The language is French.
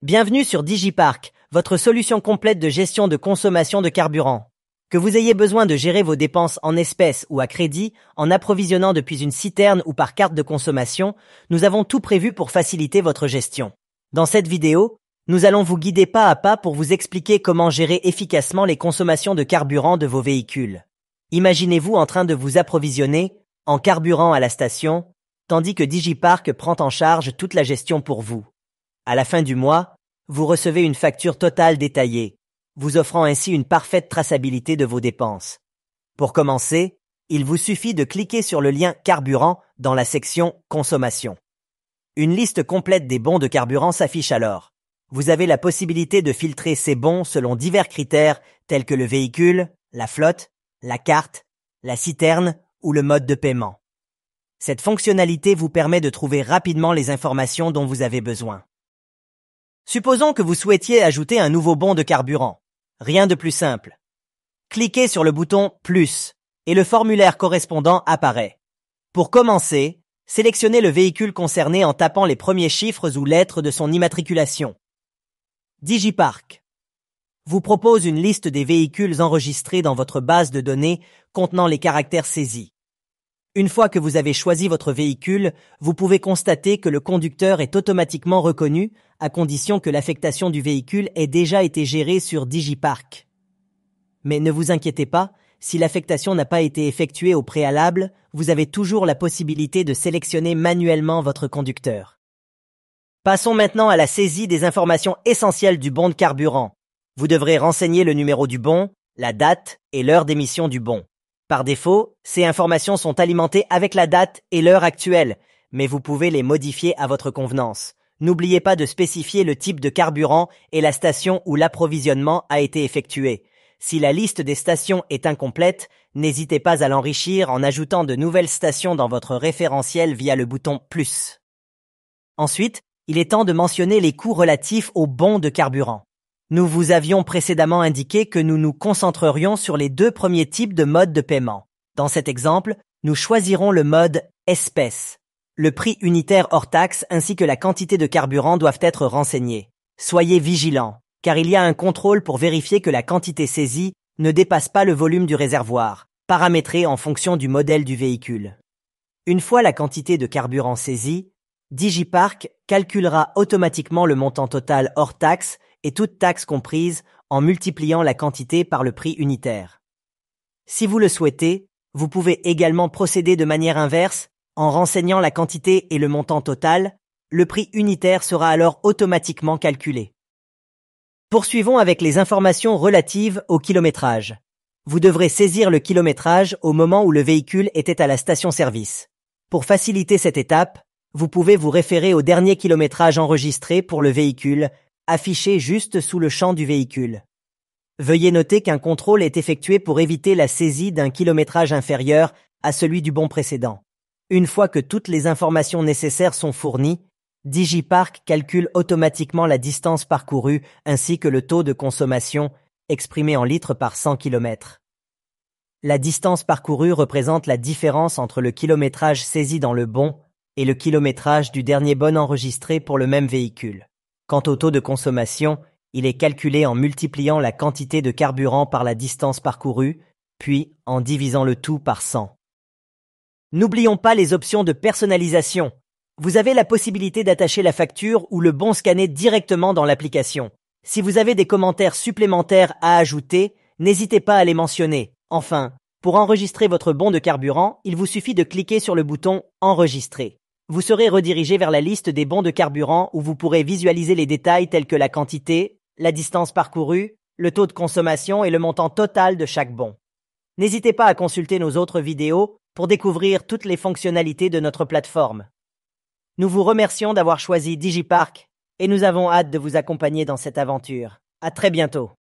Bienvenue sur Digipark, votre solution complète de gestion de consommation de carburant. Que vous ayez besoin de gérer vos dépenses en espèces ou à crédit, en approvisionnant depuis une citerne ou par carte de consommation, nous avons tout prévu pour faciliter votre gestion. Dans cette vidéo, nous allons vous guider pas à pas pour vous expliquer comment gérer efficacement les consommations de carburant de vos véhicules. Imaginez-vous en train de vous approvisionner en carburant à la station, tandis que Digipark prend en charge toute la gestion pour vous. À la fin du mois, vous recevez une facture totale détaillée, vous offrant ainsi une parfaite traçabilité de vos dépenses. Pour commencer, il vous suffit de cliquer sur le lien Carburant dans la section Consommation. Une liste complète des bons de carburant s'affiche alors. Vous avez la possibilité de filtrer ces bons selon divers critères tels que le véhicule, la flotte, la carte, la citerne ou le mode de paiement. Cette fonctionnalité vous permet de trouver rapidement les informations dont vous avez besoin. Supposons que vous souhaitiez ajouter un nouveau bon de carburant. Rien de plus simple. Cliquez sur le bouton « Plus » et le formulaire correspondant apparaît. Pour commencer, sélectionnez le véhicule concerné en tapant les premiers chiffres ou lettres de son immatriculation. Digipark vous propose une liste des véhicules enregistrés dans votre base de données contenant les caractères saisis. Une fois que vous avez choisi votre véhicule, vous pouvez constater que le conducteur est automatiquement reconnu à condition que l'affectation du véhicule ait déjà été gérée sur Digipark. Mais ne vous inquiétez pas, si l'affectation n'a pas été effectuée au préalable, vous avez toujours la possibilité de sélectionner manuellement votre conducteur. Passons maintenant à la saisie des informations essentielles du bon de carburant. Vous devrez renseigner le numéro du bon, la date et l'heure d'émission du bon. Par défaut, ces informations sont alimentées avec la date et l'heure actuelle, mais vous pouvez les modifier à votre convenance. N'oubliez pas de spécifier le type de carburant et la station où l'approvisionnement a été effectué. Si la liste des stations est incomplète, n'hésitez pas à l'enrichir en ajoutant de nouvelles stations dans votre référentiel via le bouton « Plus ». Ensuite, il est temps de mentionner les coûts relatifs aux bons de carburant. Nous vous avions précédemment indiqué que nous nous concentrerions sur les deux premiers types de modes de paiement. Dans cet exemple, nous choisirons le mode espèce. Le prix unitaire hors taxe ainsi que la quantité de carburant doivent être renseignés. Soyez vigilants, car il y a un contrôle pour vérifier que la quantité saisie ne dépasse pas le volume du réservoir, paramétré en fonction du modèle du véhicule. Une fois la quantité de carburant saisie, Digipark calculera automatiquement le montant total hors taxe et toutes taxes comprises en multipliant la quantité par le prix unitaire. Si vous le souhaitez, vous pouvez également procéder de manière inverse en renseignant la quantité et le montant total, le prix unitaire sera alors automatiquement calculé. Poursuivons avec les informations relatives au kilométrage. Vous devrez saisir le kilométrage au moment où le véhicule était à la station-service. Pour faciliter cette étape, vous pouvez vous référer au dernier kilométrage enregistré pour le véhicule, affiché juste sous le champ du véhicule. Veuillez noter qu'un contrôle est effectué pour éviter la saisie d'un kilométrage inférieur à celui du bon précédent. Une fois que toutes les informations nécessaires sont fournies, Digipark calcule automatiquement la distance parcourue ainsi que le taux de consommation exprimé en litres par 100 km. La distance parcourue représente la différence entre le kilométrage saisi dans le bon et le kilométrage du dernier bon enregistré pour le même véhicule. Quant au taux de consommation, il est calculé en multipliant la quantité de carburant par la distance parcourue, puis en divisant le tout par 100. N'oublions pas les options de personnalisation. Vous avez la possibilité d'attacher la facture ou le bon scanné directement dans l'application. Si vous avez des commentaires supplémentaires à ajouter, n'hésitez pas à les mentionner. Enfin, pour enregistrer votre bon de carburant, il vous suffit de cliquer sur le bouton « Enregistrer ». Vous serez redirigé vers la liste des bons de carburant où vous pourrez visualiser les détails tels que la quantité, la distance parcourue, le taux de consommation et le montant total de chaque bon. N'hésitez pas à consulter nos autres vidéos pour découvrir toutes les fonctionnalités de notre plateforme. Nous vous remercions d'avoir choisi Digipark et nous avons hâte de vous accompagner dans cette aventure. À très bientôt.